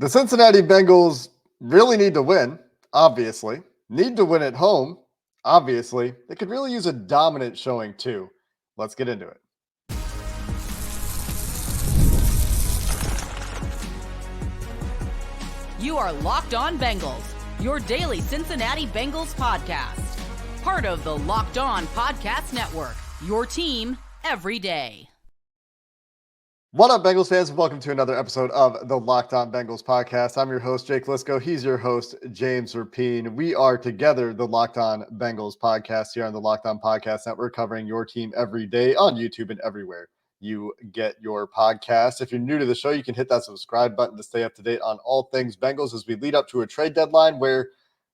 The Cincinnati Bengals really need to win, obviously. Need to win at home, obviously. They could really use a dominant showing, too. Let's get into it. You are Locked On Bengals, your daily Cincinnati Bengals podcast. Part of the Locked On Podcast Network, your team every day. What up, Bengals fans? Welcome to another episode of the Locked On Bengals podcast. I'm your host, Jake Liscow. He's your host, James Rapien. We are together, the Locked On Bengals podcast here on the Locked On Podcast Network, covering your team every day on YouTube and everywhere you get your podcast. If you're new to the show, you can hit that subscribe button to stay up to date on all things Bengals as we lead up to a trade deadline where,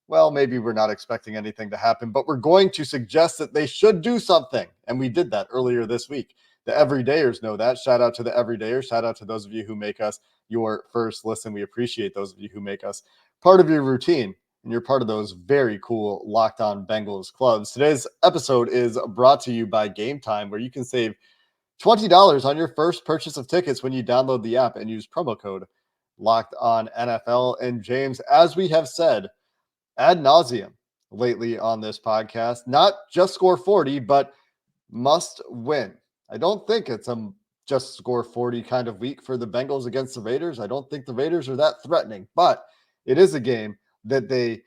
well, maybe we're not expecting anything to happen, but we're going to suggest that they should do something. And we did that earlier this week. The everydayers know that. Shout out to the everydayers. Shout out to those of you who make us your first listen. We appreciate those of you who make us part of your routine, and you're part of those very cool Locked On Bengals clubs. Today's episode is brought to you by Game Time, where you can save $20 on your first purchase of tickets when you download the app and use promo code Locked On NFL. And James, as we have said ad nauseum lately on this podcast, not just score 40, but must win. I don't think it's a just score 40 kind of week for the Bengals against the Raiders. I don't think the Raiders are that threatening, but it is a game that they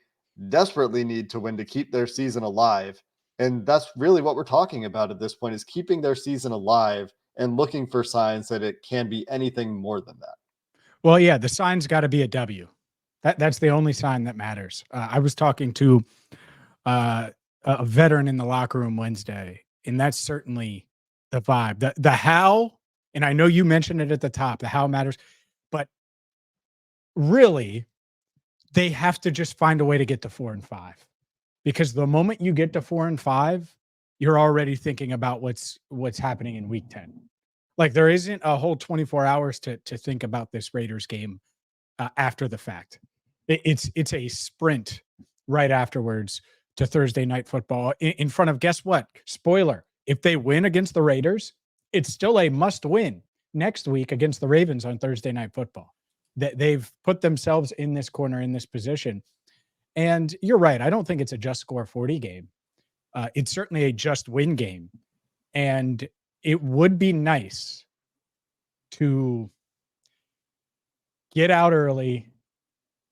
desperately need to win to keep their season alive. And that's really what we're talking about at this point, is keeping their season alive and looking for signs that it can be anything more than that. Well, yeah, the sign's got to be a W. That's the only sign that matters. I was talking to a veteran in the locker room Wednesday, and that's certainly the vibe. The how, and I know you mentioned it at the top, the how matters, but really, they have to just find a way to get to 4-5. Because the moment you get to 4-5, you're already thinking about what's happening in week 10. Like, there isn't a whole 24 hours to think about this Raiders game after the fact. It's a sprint right afterwards to Thursday Night Football in front of, guess what? Spoiler. If they win against the Raiders, it's still a must win next week against the Ravens on Thursday Night Football. They've put themselves in this corner, in this position. And you're right. I don't think it's a just score 40 game. It's certainly a just win game. And it would be nice to get out early,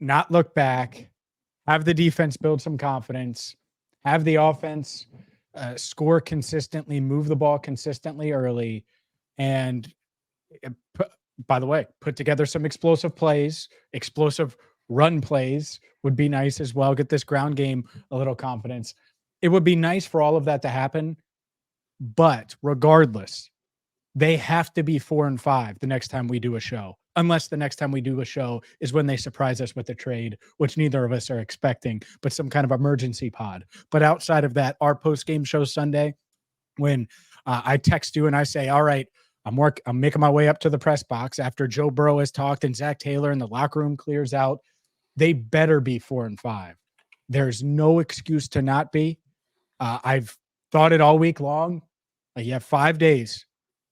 not look back, have the defense build some confidence, have the offense score consistently, move the ball consistently early, and by the way, put together some explosive plays, explosive run plays would be nice as well. Get this ground game a little confidence. It would be nice for all of that to happen, but regardless, they have to be 4-5 the next time we do a show, unless the next time we do a show is when they surprise us with a trade, which neither of us are expecting, but some kind of emergency pod. But outside of that, our post-game show Sunday, when I text you and I say, all right, I'm making my way up to the press box after Joe Burrow has talked and Zach Taylor in the locker room clears out, they better be 4-5. There's no excuse to not be. I've thought it all week long. You have 5 days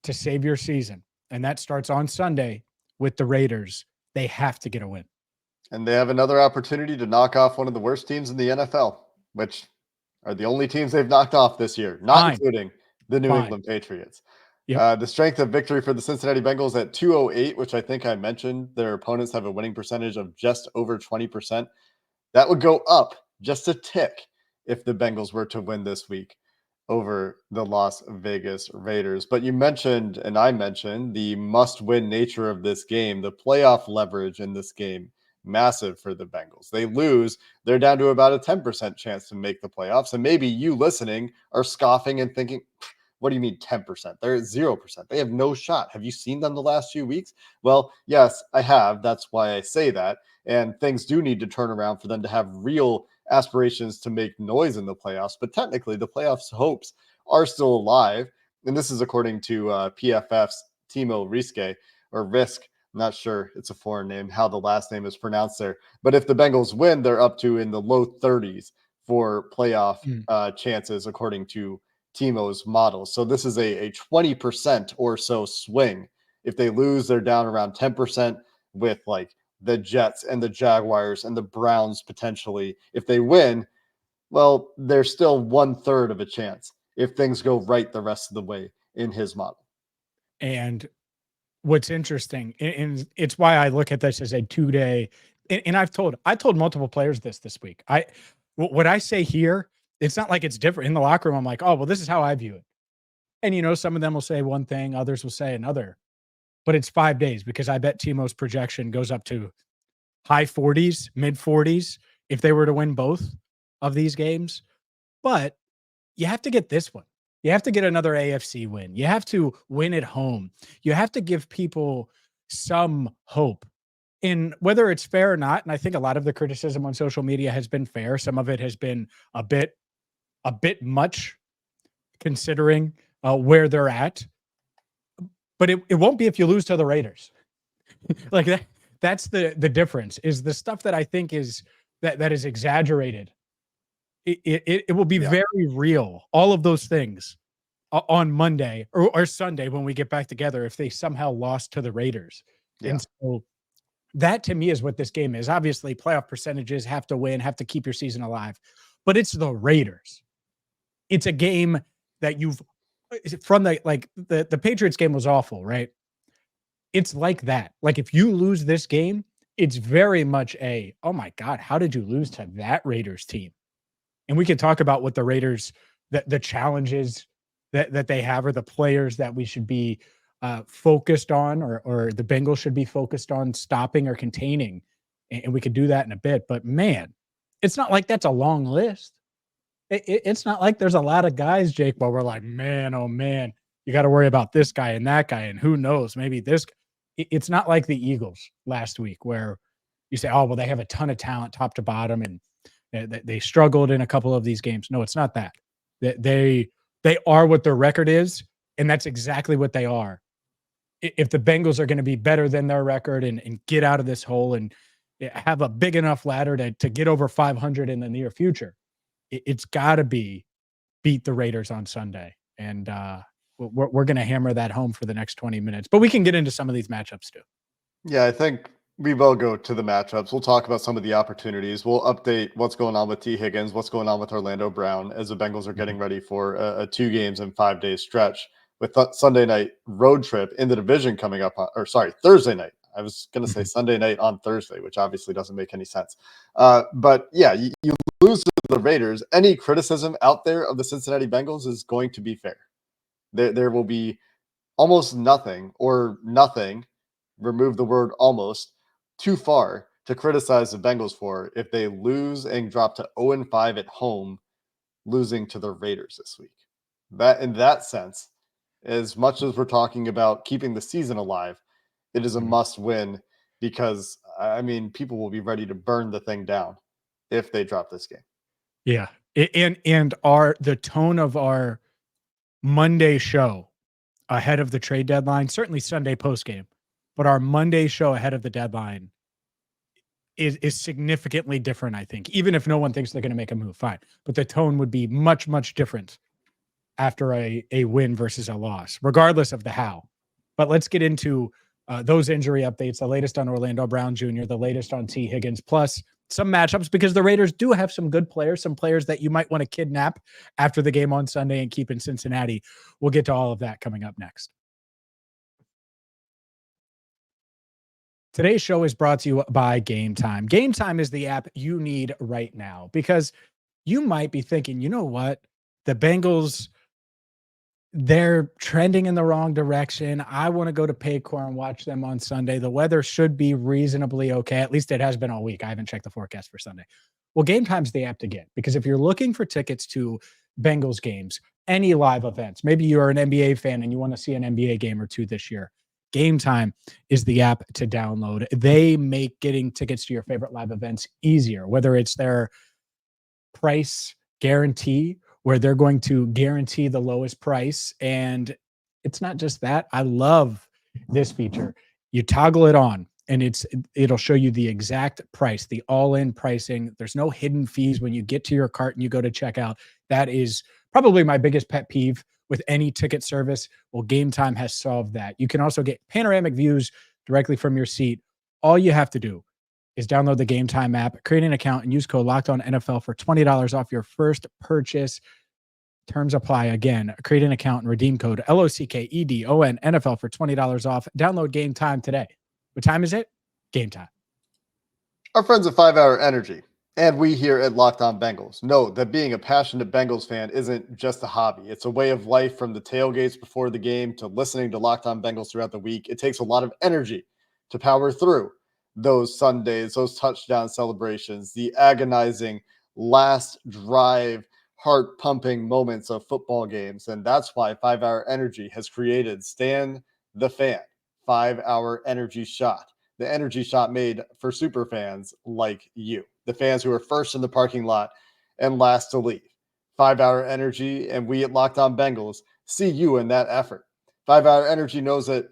to save your season, and that starts on Sunday with the Raiders. They have to get a win. And they have another opportunity to knock off one of the worst teams in the NFL, which are the only teams they've knocked off this year, not including the New England Patriots. Yep. The strength of victory for the Cincinnati Bengals at 208, which I think I mentioned, their opponents have a winning percentage of just over 20%. That would go up just a tick if the Bengals were to win this week over the Las Vegas Raiders. But you mentioned, and I mentioned, the must-win nature of this game, the playoff leverage in this game, massive for the Bengals. They lose, they're down to about a 10% chance to make the playoffs. And maybe you listening are scoffing and thinking, what do you mean 10%? They're at 0%. They have no shot. Have you seen them the last few weeks? Well, yes, I have. That's why I say that. And things do need to turn around for them to have real aspirations to make noise in the playoffs. But technically, the playoffs hopes are still alive. And this is according to PFF's Timo Riske, or Risk. I'm not sure, it's a foreign name, how the last name is pronounced there. But if the Bengals win, they're up to in the low 30s for playoff chances, according to Timo's model. So this is a 20% or so swing. If they lose, they're down around 10% with like the Jets and the Jaguars and the Browns potentially. If they win, well, there's still 1/3 of a chance if things go right the rest of the way in his model. And what's interesting, and it's why I look at this as a 2-day, and I told multiple players this week. What I say here, it's not like it's different in the locker room. I'm like, oh, well, this is how I view it. And some of them will say one thing, others will say another. But it's 5 days, because I bet Timo's projection goes up to high 40s, mid 40s if they were to win both of these games. But you have to get this one. You have to get another AFC win. You have to win at home. You have to give people some hope. And whether it's fair or not, and I think a lot of the criticism on social media has been fair. Some of it has been a bit much, considering where they're at. But it won't be if you lose to the Raiders. Like that's the difference, is the stuff that I think is that is exaggerated. It will be very real, all of those things, on Monday or Sunday when we get back together, if they somehow lost to the Raiders. Yeah. And so that, to me, is what this game is. Obviously, playoff percentages, have to win, have to keep your season alive, but it's the Raiders. It's a game that from the Patriots game was awful, right? It's like that. Like, if you lose this game, it's very much oh my God, how did you lose to that Raiders team? And we can talk about what the Raiders, the challenges that they have, or the players that we should be focused on, or the Bengals should be focused on stopping or containing. And we could do that in a bit. But man, it's not like that's a long list. It's not like there's a lot of guys, Jake, where we're like, man, oh man, you got to worry about this guy and that guy, and who knows, maybe this. It's not like the Eagles last week, where you say, oh, well, they have a ton of talent top to bottom, and they struggled in a couple of these games. No, it's not that. They are what their record is, and that's exactly what they are. If the Bengals are going to be better than their record and get out of this hole and have a big enough ladder to get over 500 in the near future, it's got to be beat the Raiders on Sunday. And we're going to hammer that home for the next 20 minutes. But we can get into some of these matchups too. Yeah, I think we will go to the matchups. We'll talk about some of the opportunities. We'll update what's going on with Tee Higgins, what's going on with Orlando Brown, as the Bengals are getting ready for a 2 games and 5 day stretch, with Sunday night road trip in the division coming up Thursday night. I was going to say Sunday night on Thursday, which obviously doesn't make any sense. But yeah, you lose to the Raiders. Any criticism out there of the Cincinnati Bengals is going to be fair. There will be almost nothing, or nothing, remove the word almost, too far to criticize the Bengals for if they lose and drop to 0-5 at home, losing to the Raiders this week. That, in that sense, as much as we're talking about keeping the season alive, it is a must win, because I mean, people will be ready to burn the thing down if they drop this game. Yeah. And the tone of our Monday show ahead of the trade deadline, certainly Sunday post game, but our Monday show ahead of the deadline is significantly different, I think. Even if no one thinks they're going to make a move, fine. But the tone would be much, much different after a win versus a loss, regardless of the how. But let's get into those injury updates, the latest on Orlando Brown Jr., the latest on Tee Higgins, plus some matchups, because the Raiders do have some good players, some players that you might want to kidnap after the game on Sunday and keep in Cincinnati. We'll get to all of that coming up next. Today's show is brought to you by Game Time. Game Time is the app you need right now, because you might be thinking, you know what? The Bengals, they're trending in the wrong direction. I want to go to Paycor and watch them on Sunday. The weather should be reasonably okay. At least it has been all week. I haven't checked the forecast for Sunday. Well, Game Time's the app to get, because if you're looking for tickets to Bengals games, any live events, maybe you're an NBA fan and you want to see an NBA game or two this year, Game Time is the app to download. They make getting tickets to your favorite live events easier, whether it's their price guarantee, where they're going to guarantee the lowest price. And it's not just that. I love this feature. You toggle it on and it'll show you the exact price, the all-in pricing. There's no hidden fees when you get to your cart and you go to checkout. That is probably my biggest pet peeve with any ticket service. Well, Game Time has solved that. You can also get panoramic views directly from your seat. All you have to do, is download the Game Time app, create an account, and use code LOCKEDONNFL for $20 off your first purchase. Terms apply. Again, create an account and redeem code LOCKEDON NFL for $20 off. Download Game Time today. What time is it? Game time. Our friends at 5 Hour Energy and we here at LockOn Bengals know that being a passionate Bengals fan isn't just a hobby. It's a way of life. From the tailgates before the game to listening to LockOn Bengals throughout the week, it takes a lot of energy to power through those Sundays, those touchdown celebrations, the agonizing last drive, heart pumping moments of football games. And that's why 5 Hour Energy has created Stand the Fan 5 Hour Energy Shot, the energy shot made for super fans like you, the fans who are first in the parking lot and last to leave. 5 Hour Energy and we at Locked On Bengals see you in that effort. 5 Hour Energy knows that,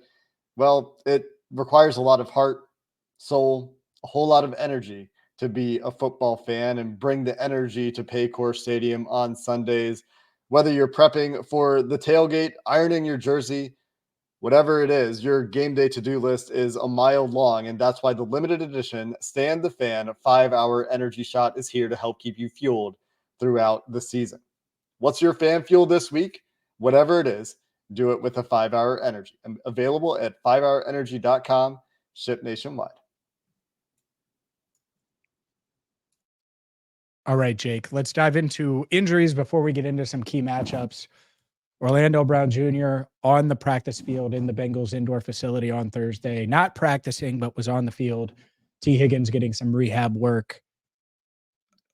well, it requires a lot of heart, soul, a whole lot of energy to be a football fan and bring the energy to Paycor Stadium on Sundays. Whether you're prepping for the tailgate, ironing your jersey, whatever it is, your game day to-do list is a mile long, and that's why the limited edition Stand the Fan 5 Hour Energy Shot is here to help keep you fueled throughout the season. What's your fan fuel this week? Whatever it is, do it with a 5 Hour Energy. Available at 5hourenergy.com, ship nationwide. All right, Jake, let's dive into injuries before we get into some key matchups. Orlando Brown Jr. on the practice field in the Bengals indoor facility on Thursday, not practicing, but was on the field. Tee Higgins getting some rehab work.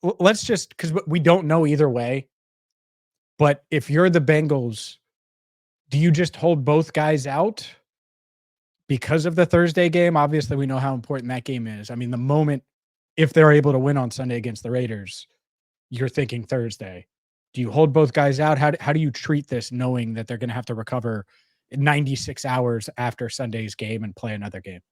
Let's just, because we don't know either way, but if you're the Bengals, do you just hold both guys out because of the Thursday game? Obviously, we know how important that game is. I mean, the moment, if they're able to win on Sunday against the Raiders, you're thinking Thursday. Do you hold both guys out? How do you treat this knowing that they're going to have to recover 96 hours after Sunday's game and play another game?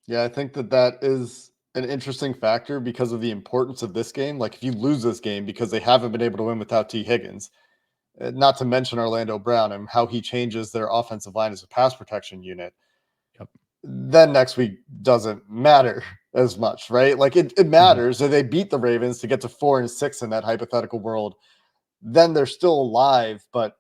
Yeah, I think that is an interesting factor because of the importance of this game. Like, if you lose this game because they haven't been able to win without Tee Higgins, not to mention Orlando Brown and how he changes their offensive line as a pass protection unit, Yep. then next week doesn't matter as much, right? Like, it matters that they beat the Ravens to get to 4-6 in that hypothetical world. Then they're still alive, but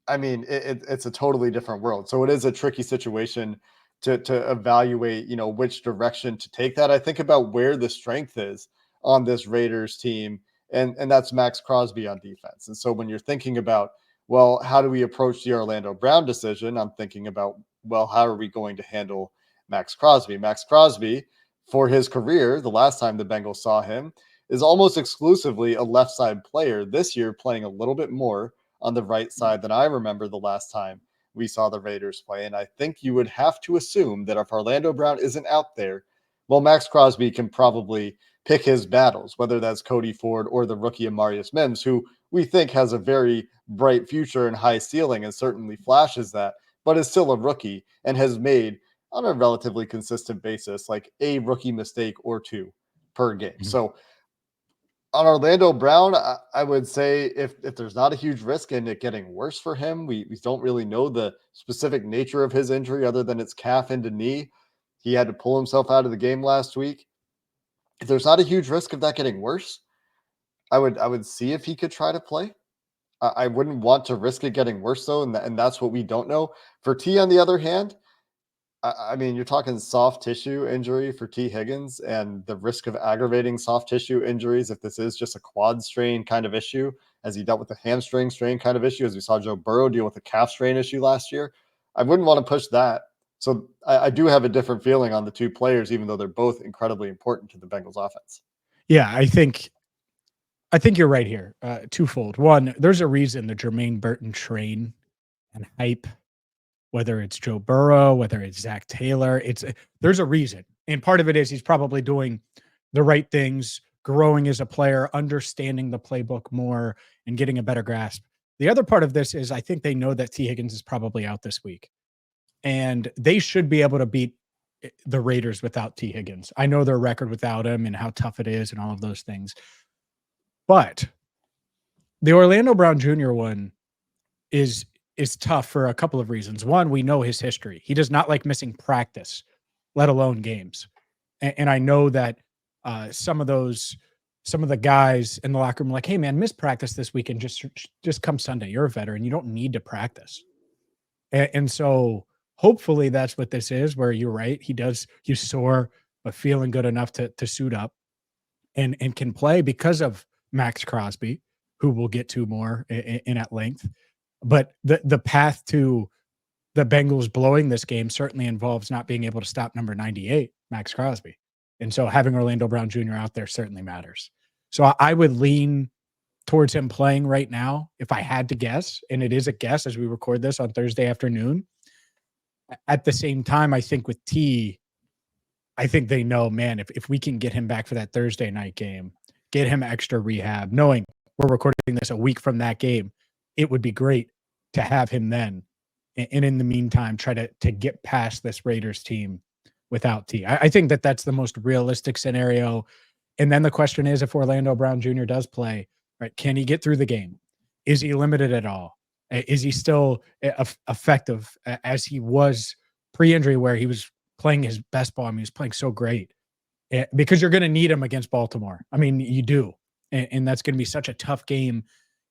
I mean, it's a totally different world. So it is a tricky situation to evaluate, which direction to take that. I think about where the strength is on this Raiders team, and that's Maxx Crosby on defense. And so when you're thinking about, well, how do we approach the Orlando Brown decision? I'm thinking about, well, how are we going to handle Maxx Crosby? Maxx Crosby, for his career, the last time the Bengals saw him, is almost exclusively a left side player. This year, playing a little bit more on the right side than I remember the last time we saw the Raiders play. And I think you would have to assume that if Orlando Brown isn't out there, well, Maxx Crosby can probably pick his battles, whether that's Cody Ford or the rookie Amarius Mims, who we think has a very bright future and high ceiling and certainly flashes that, but is still a rookie and has made, on a relatively consistent basis, like a rookie mistake or two per game. Mm-hmm. So on Orlando Brown, I would say if there's not a huge risk in it getting worse for him, we don't really know the specific nature of his injury other than it's calf into knee. He had to pull himself out of the game last week. If there's not a huge risk of that getting worse, I would see if he could try to play. I wouldn't want to risk it getting worse, though, and that's what we don't know. For T, on the other hand, I mean, you're talking soft tissue injury for Tee Higgins and the risk of aggravating soft tissue injuries if this is just a quad strain kind of issue, as he dealt with a hamstring strain kind of issue, as we saw Joe Burrow deal with a calf strain issue last year. I wouldn't want to push that. So I do have a different feeling on the two players, even though they're both incredibly important to the Bengals offense. Yeah, I think you're right here. Twofold. One, there's a reason the Jermaine Burton train and hype, whether it's Joe Burrow, whether it's Zach Taylor, there's a reason. And part of it is he's probably doing the right things, growing as a player, understanding the playbook more, and getting a better grasp. The other part of this is I think they know that Tee Higgins is probably out this week. And they should be able to beat the Raiders without Tee Higgins. I know their record without him and how tough it is and all of those things. But the Orlando Brown Jr. one is tough for a couple of reasons. One, we know his history. He does not like missing practice, let alone games. And I know that some of the guys in the locker room are like, hey man, miss practice this weekend. Just come Sunday. You're a veteran. You don't need to practice. And so hopefully that's what this is, where you're right. He's sore, but feeling good enough to suit up and can play because of Maxx Crosby, who we'll get to more in at length. But the path to the Bengals blowing this game certainly involves not being able to stop number 98, Maxx Crosby. And so having Orlando Brown Jr. out there certainly matters. So I would lean towards him playing right now if I had to guess, and it is a guess as we record this on Thursday afternoon. At the same time, I think with T, I think they know, man, if we can get him back for that Thursday night game, get him extra rehab, knowing we're recording this a week from that game, it would be great to have him then. And in the meantime, try to get past this Raiders team without T. I think that's the most realistic scenario. And then the question is, if Orlando Brown Jr. does play, right, can he get through the game? Is he limited at all? Is he still effective as he was pre-injury, where he was playing his best ball? I mean, he was playing so great, because you're going to need him against Baltimore. I mean, you do. And that's going to be such a tough game,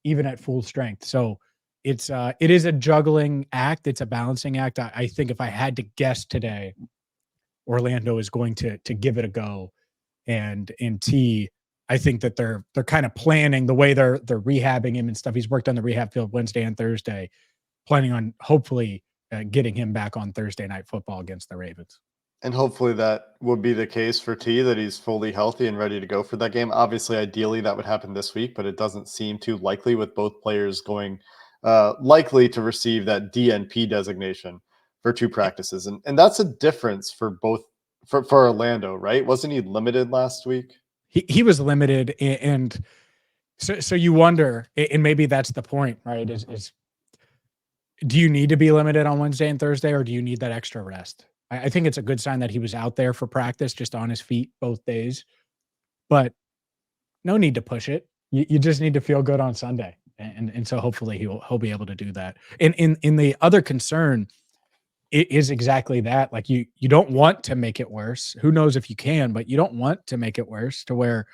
even at full strength. So it is a juggling act. It's a balancing act. I think if I had to guess today, Orlando is going to give it a go. And in T, I think that they're kind of planning the way they're rehabbing him and stuff. He's worked on the rehab field Wednesday and Thursday, planning on hopefully getting him back on Thursday Night Football against the Ravens. And hopefully that would be the case for T, that he's fully healthy and ready to go for that game. Obviously, ideally that would happen this week, but it doesn't seem too likely, with both players going likely to receive that DNP designation for 2 practices. And that's a difference for both for Orlando, right? Wasn't he limited last week? He was limited, and so you wonder, and maybe that's the point, right? Is do you need to be limited on Wednesday and Thursday, or do you need that extra rest? I think it's a good sign that he was out there for practice, just on his feet both days, but no need to push it. You just need to feel good on Sunday. And so hopefully he'll be able to do that. And in the other concern, it is exactly that. Like you don't want to make it worse. Who knows if you can, but you don't want to make it worse to where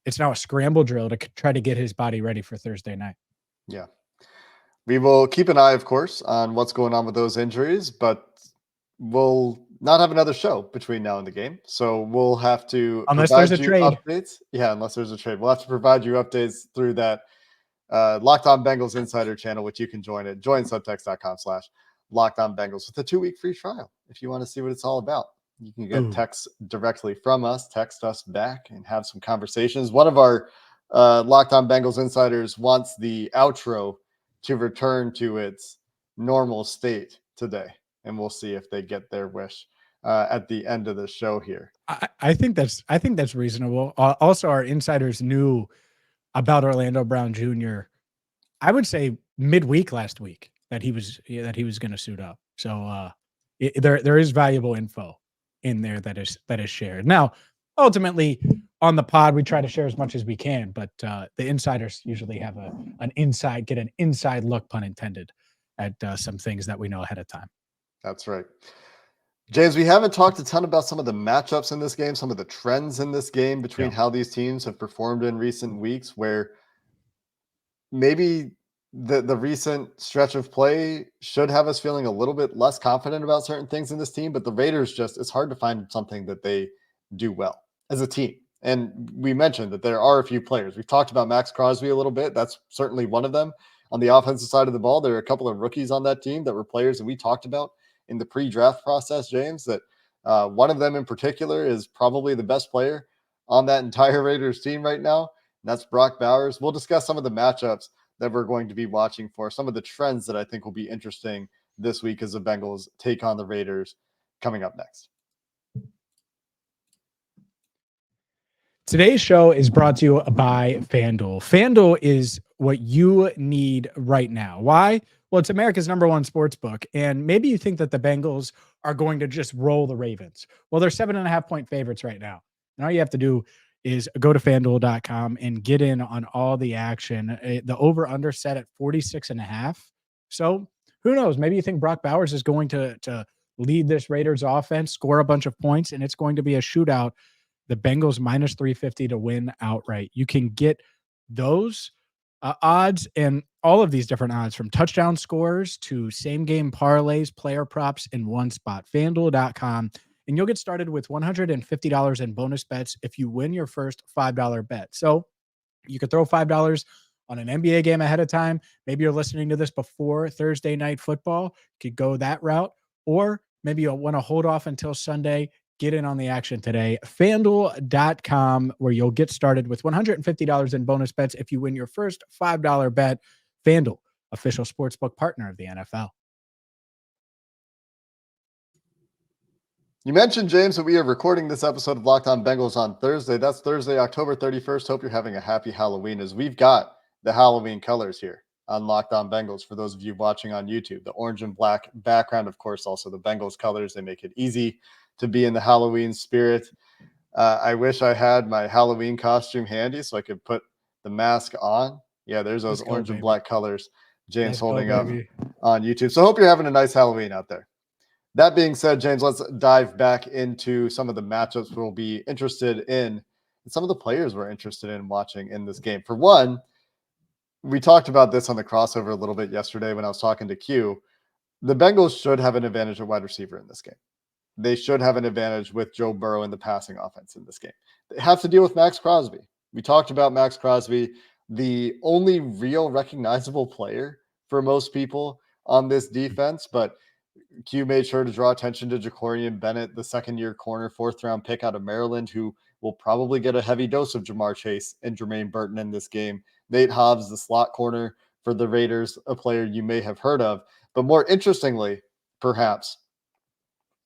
it's now a scramble drill to try to get his body ready for Thursday night. Yeah. We will keep an eye, of course, on what's going on with those injuries, but we'll not have another show between now and the game. So we'll have to, unless there's a trade, updates. Yeah, unless there's a trade. We'll have to provide you updates through that LockOn Bengals Insider channel, which you can join at joinsubtext.com/LockOn Bengals with a 2-week free trial. If you want to see what it's all about, you can get texts directly from us, text us back, and have some conversations. One of our LockOn Bengals insiders wants the outro to return to its normal state today, and we'll see if they get their wish at the end of the show here. I think that's reasonable. Also, our insiders knew about Orlando Brown Jr. I would say midweek last week that he was going to suit up. So there is valuable info in there that is shared. Now, ultimately, on the pod, we try to share as much as we can, but the insiders usually have an inside look, pun intended, at some things that we know ahead of time. That's right. James, we haven't talked a ton about some of the matchups in this game, some of the trends in this game between how these teams have performed in recent weeks, where maybe the recent stretch of play should have us feeling a little bit less confident about certain things in this team, but the Raiders it's hard to find something that they do well as a team. And we mentioned that there are a few players. We've talked about Maxx Crosby a little bit. That's certainly one of them. On the offensive side of the ball, there are a couple of rookies on that team that were players that we talked about in the pre-draft process, James, that one of them in particular is probably the best player on that entire Raiders team right now. And that's Brock Bowers. We'll discuss some of the matchups that we're going to be watching for, some of the trends that I think will be interesting this week as the Bengals take on the Raiders, coming up next. Today's show is brought to you by FanDuel. FanDuel is what you need right now. Why? Well, it's America's #1 sports book, and maybe you think that the Bengals are going to just roll the Ravens. Well, they're 7.5-point favorites right now. And all you have to do is go to FanDuel.com and get in on all the action. The over-under set at 46.5. So who knows? Maybe you think Brock Bowers is going to lead this Raiders offense, score a bunch of points, and it's going to be a shootout. The Bengals minus 350 to win outright. You can get those odds and all of these different odds, from touchdown scores to same game parlays, player props in one spot. FanDuel.com. And you'll get started with $150 in bonus bets if you win your first $5 bet. So you could throw $5 on an NBA game ahead of time. Maybe you're listening to this before Thursday night football. You could go that route. Or maybe you'll want to hold off until Sunday. Get in on the action today. FanDuel.com, where you'll get started with $150 in bonus bets if you win your first $5 bet. FanDuel, official sportsbook partner of the NFL. You mentioned, James, that we are recording this episode of Locked On Bengals on Thursday. That's Thursday, October 31st. Hope you're having a happy Halloween, as we've got the Halloween colors here on Locked On Bengals. For those of you watching on YouTube, the orange and black background, of course, also the Bengals colors. They make it easy to be in the Halloween spirit. I wish I had my Halloween costume handy so I could put the mask on. Yeah, there's those orange and black colors James holding up on YouTube. So hope you're having a nice Halloween out there. That being said, James, let's dive back into some of the matchups we'll be interested in and some of the players we're interested in watching in this game. For one, we talked about this on the crossover a little bit yesterday when I was talking to Q. The Bengals should have an advantage at wide receiver in this game. They should have an advantage with Joe Burrow in the passing offense in this game. They have to deal with Maxx Crosby. We talked about Maxx Crosby, the only real recognizable player for most people on this defense, but Q made sure to draw attention to Jacorian Bennett, the second-year corner, fourth-round pick out of Maryland, who will probably get a heavy dose of Jamar Chase and Jermaine Burton in this game. Nate Hobbs, the slot corner for the Raiders, a player you may have heard of. But more interestingly, perhaps,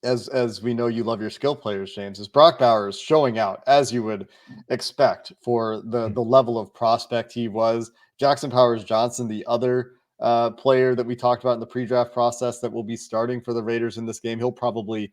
as we know you love your skill players, James, is Brock Bowers showing out, as you would expect for the level of prospect he was. Jackson Powers-Johnson, the other player that we talked about in the pre-draft process that will be starting for the Raiders in this game. He'll probably,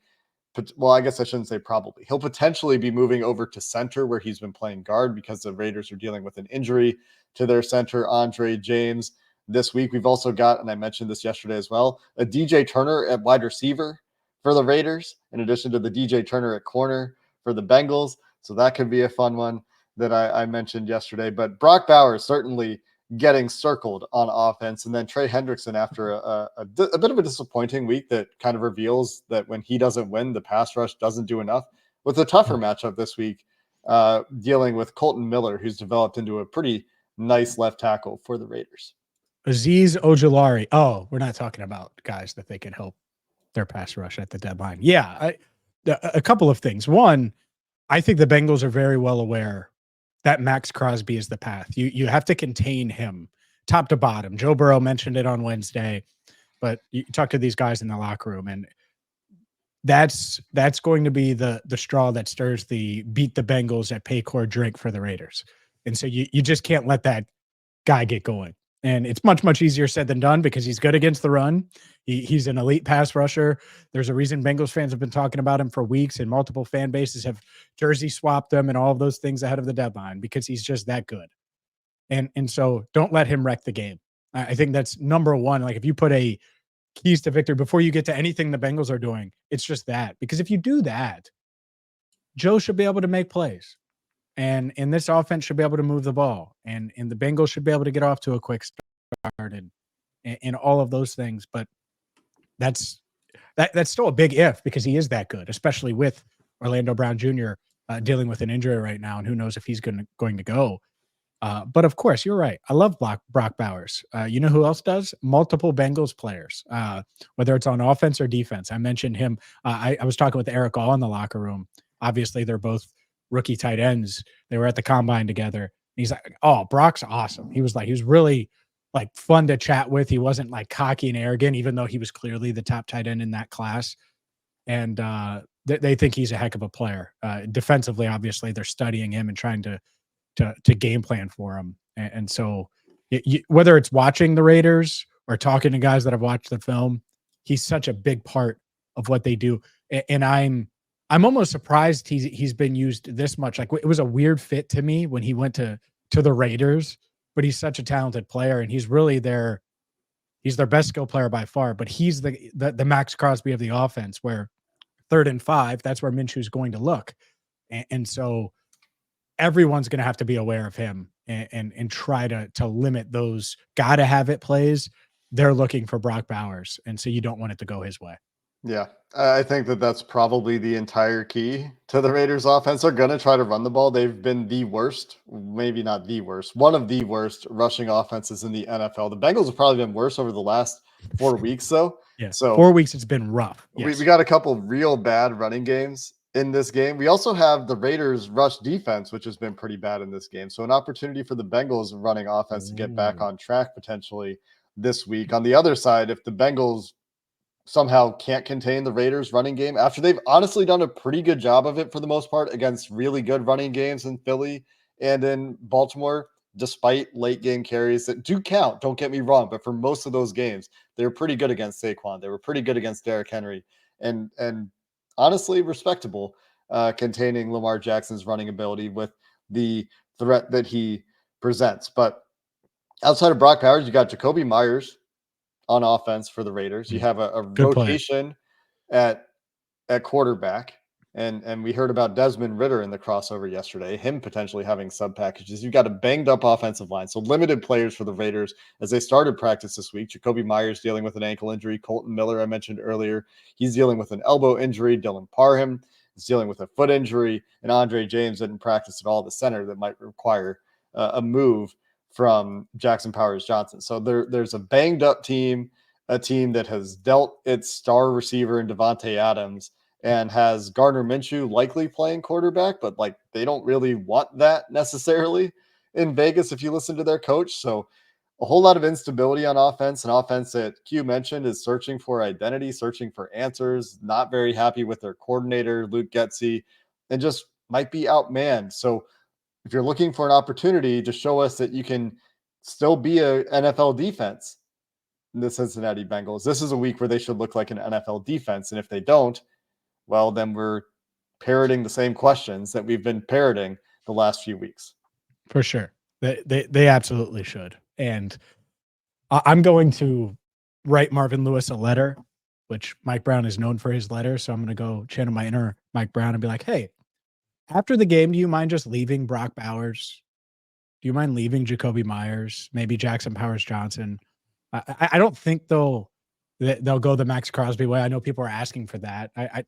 well, I guess I shouldn't say probably. He'll potentially be moving over to center where he's been playing guard because the Raiders are dealing with an injury to their center, Andre James, this week. We've also got, and I mentioned this yesterday as well, a DJ Turner at wide receiver for the Raiders, in addition to the DJ Turner at corner for the Bengals. So that could be a fun one that I mentioned yesterday. But Brock Bowers certainly getting circled on offense. And then Trey Hendrickson, after a bit of a disappointing week that kind of reveals that when he doesn't win, the pass rush doesn't do enough, with a tougher matchup this week, dealing with Colton Miller, who's developed into a pretty nice left tackle for the Raiders. Azeez Ojulari. Oh, we're not talking about guys that they can help their pass rush at the deadline. Yeah, a couple of things. One, I think the Bengals are very well aware that Maxx Crosby is the path. You have to contain him top to bottom. Joe Burrow mentioned it on Wednesday, but you talk to these guys in the locker room, and that's going to be the straw that stirs the beat the Bengals at Paycor drink for the Raiders. And so you just can't let that guy get going. And it's much, much easier said than done because he's good against the run. He's an elite pass rusher. There's a reason Bengals fans have been talking about him for weeks, and multiple fan bases have jersey swapped him and all of those things ahead of the deadline because he's just that good. And so don't let him wreck the game. I think that's number one. Like, if you put a keys to victory before you get to anything the Bengals are doing, it's just that. Because if you do that, Joe should be able to make plays. And this offense should be able to move the ball. And the Bengals should be able to get off to a quick start and all of those things. But that's still a big if, because he is that good, especially with Orlando Brown Jr. Dealing with an injury right now, and who knows if he's going to go. But of course, you're right. I love Brock Bowers. You know who else does? Multiple Bengals players, whether it's on offense or defense. I mentioned him. I was talking with Eric All in the locker room. Obviously, they're both rookie tight ends. They were at the combine together. He's like, "Oh, Brock's awesome." He was really like fun to chat with. He wasn't like cocky and arrogant, even though he was clearly the top tight end in that class. And they think he's a heck of a player. Defensively, obviously, they're studying him and trying to game plan for him. And so whether it's watching the Raiders or talking to guys that have watched the film, he's such a big part of what they do. And I'm almost surprised he's been used this much. Like, it was a weird fit to me when he went to the Raiders, but he's such a talented player, and he's really their He's their best skill player by far, but he's the Maxx Crosby of the offense, where 3rd and 5, that's where Minshew's going to look. And so everyone's going to have to be aware of him and try to limit those gotta have it plays. They're looking for Brock Bowers, and so you don't want it to go his way. Yeah, I think that that's probably the entire key to the Raiders offense. They're going to try to run the ball. They've been the worst, maybe not the worst, one of the worst rushing offenses in the NFL. The Bengals have probably been worse over the last 4 weeks, though. Yeah, So 4 weeks it's been rough. Yes. we got a couple real bad running games in this game. We also have the Raiders rush defense, which has been pretty bad in this game. So an opportunity for the Bengals running offense to get back on track potentially this week. On the other side, if the Bengals somehow can't contain the Raiders running game after they've honestly done a pretty good job of it for the most part against really good running games in Philly and in Baltimore, despite late game carries that do count. Don't get me wrong, but for most of those games, they were pretty good against Saquon. They were pretty good against Derrick Henry and honestly respectable containing Lamar Jackson's running ability with the threat that he presents. But outside of Brock Bowers, you got Jacoby Myers on offense for the Raiders. You have a rotation at quarterback. And we heard about Desmond Ridder in the crossover yesterday, him potentially having sub packages. You've got a banged up offensive line. So limited players for the Raiders as they started practice this week. Jacoby Myers dealing with an ankle injury. Colton Miller, I mentioned earlier, he's dealing with an elbow injury. Dylan Parham is dealing with a foot injury. And Andre James didn't practice at all, the center that might require a move from Jackson Powers Johnson. So there's a banged up team, a team that has dealt its star receiver in Devontae Adams and has Gardner Minshew likely playing quarterback, but like they don't really want that necessarily in Vegas if you listen to their coach. So a whole lot of instability on offense, an offense that Q mentioned is searching for identity, searching for answers, not very happy with their coordinator, Luke Getsy, and just might be outmanned. So if you're looking for an opportunity to show us that you can still be a NFL defense in the Cincinnati Bengals, this is a week where they should look like an NFL defense. And if they don't, well, then we're parroting the same questions that we've been parroting the last few weeks. For sure. They absolutely should. And I'm going to write Marvin Lewis a letter, which Mike Brown is known for his letter. So I'm going to go channel my inner Mike Brown and be like, hey, after the game, do you mind just leaving Brock Bowers? Do you mind leaving Jacoby Myers? Maybe Jackson Powers Johnson? I don't think they'll go the Maxx Crosby way. I know people are asking for that. I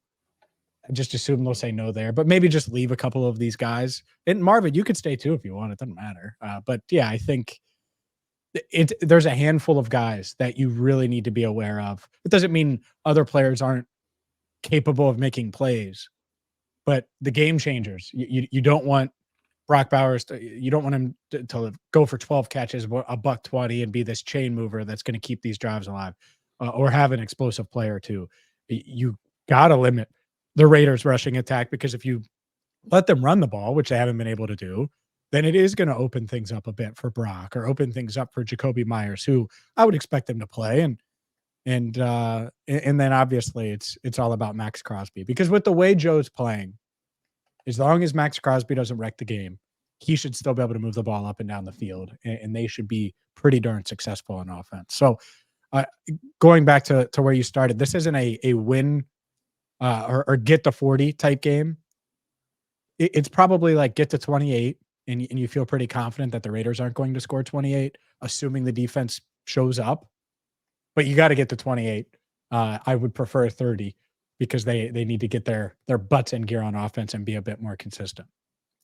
just assume they'll say no there, but maybe just leave a couple of these guys. And Marvin, you could stay too if you want. It doesn't matter. But yeah, I think there's a handful of guys that you really need to be aware of. It doesn't mean other players aren't capable of making plays, but the game changers, you don't want Brock Bowers you don't want him to go for 12 catches, $120, and be this chain mover that's going to keep these drives alive, or have an explosive player too. You got to limit the Raiders rushing attack, because if you let them run the ball, which they haven't been able to do, then it is going to open things up a bit for Brock, or open things up for Jacoby Myers, who I would expect them to play. And then obviously it's all about Maxx Crosby, because with the way Joe's playing, as long as Maxx Crosby doesn't wreck the game, he should still be able to move the ball up and down the field, and they should be pretty darn successful on offense. So going back to where you started, this isn't a win or get to 40 type game. It's probably like get to 28 and you feel pretty confident that the Raiders aren't going to score 28, assuming the defense shows up. But you got to get to 28. I would prefer 30, because they need to get their butts in gear on offense and be a bit more consistent.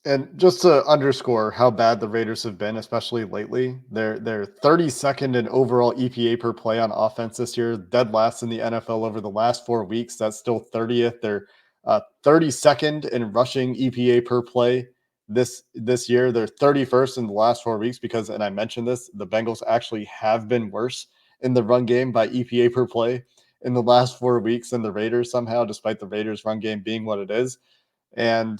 And just to underscore how bad the Raiders have been, especially lately, they're 32nd in overall EPA per play on offense this year, dead last in the NFL over the last 4 weeks. That's still 30th. They're 32nd in rushing EPA per play this year. They're 31st in the last 4 weeks because, and I mentioned this, the Bengals actually have been worse in the run game by EPA per play in the last 4 weeks than the Raiders somehow, despite the Raiders run game being what it is. And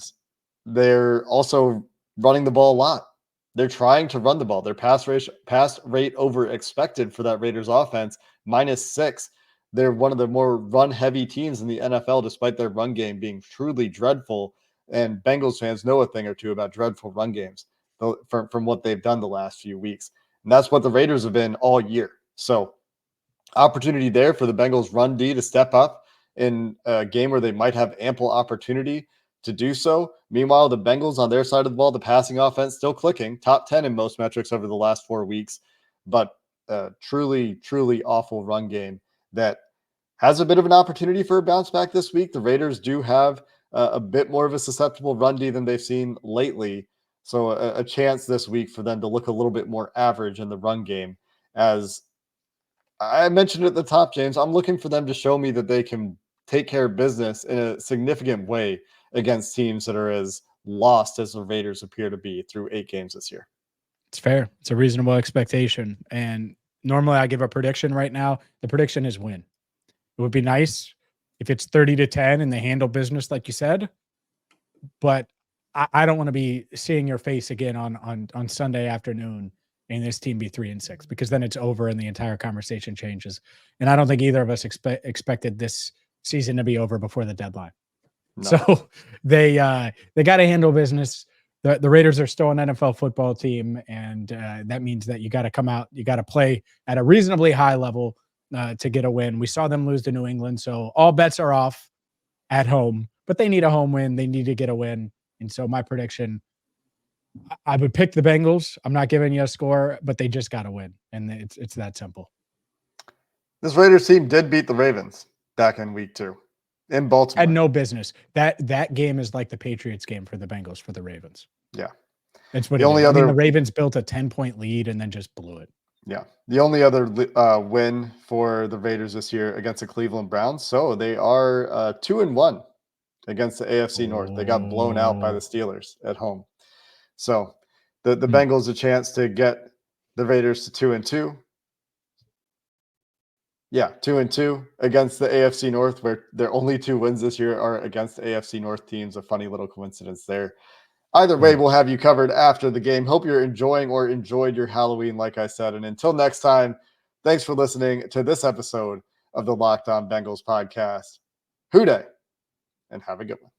they're also running the ball a lot. They're trying to run the ball. Their pass rate over expected for that Raiders offense, -6. They're one of the more run-heavy teams in the NFL, despite their run game being truly dreadful. And Bengals fans know a thing or two about dreadful run games from what they've done the last few weeks. And that's what the Raiders have been all year. So opportunity there for the Bengals run D to step up in a game where they might have ample opportunity to do so. Meanwhile, the Bengals on their side of the ball, the passing offense still clicking, top 10 in most metrics over the last 4 weeks, but truly, truly awful run game that has a bit of an opportunity for a bounce back this week. The Raiders do have a bit more of a susceptible run D than they've seen lately. So a chance this week for them to look a little bit more average in the run game. As I mentioned at the top, James, I'm looking for them to show me that they can take care of business in a significant way against teams that are as lost as the Raiders appear to be through 8 games this year. It's fair. It's a reasonable expectation. And normally I give a prediction right now. The prediction is win. It would be nice if it's 30-10 and they handle business like you said, but I don't want to be seeing your face again on Sunday afternoon and this team be 3-6, because then it's over and the entire conversation changes. And I don't think either of us expected this season to be over before the deadline. No. So they got to handle business. The Raiders are still an NFL football team, and that means that you got to come out, you got to play at a reasonably high level to get a win. We saw them lose to New England, so all bets are off at home, but they need a home win. They need to get a win. And so my prediction, I would pick the Bengals. I'm not giving you a score, but they just got to win, and it's that simple. This Raiders team did beat the Ravens back in week 2 in Baltimore. Had no business. That game is like the Patriots game for the Bengals for the Ravens. Yeah. That's what the only other. I mean, the Ravens built a 10-point lead and then just blew it. Yeah. The only other win for the Raiders this year against the Cleveland Browns. So they are 2-1 against the AFC North. They got blown out by the Steelers at home. So the Bengals a chance to get the Raiders to 2-2. Yeah, 2-2 against the AFC North, where their only 2 wins this year are against the AFC North teams. A funny little coincidence there. Either way, we'll have you covered after the game. Hope you're enjoying or enjoyed your Halloween, like I said. And until next time, thanks for listening to this episode of the LockOn Bengals podcast. Hoo day, and have a good one.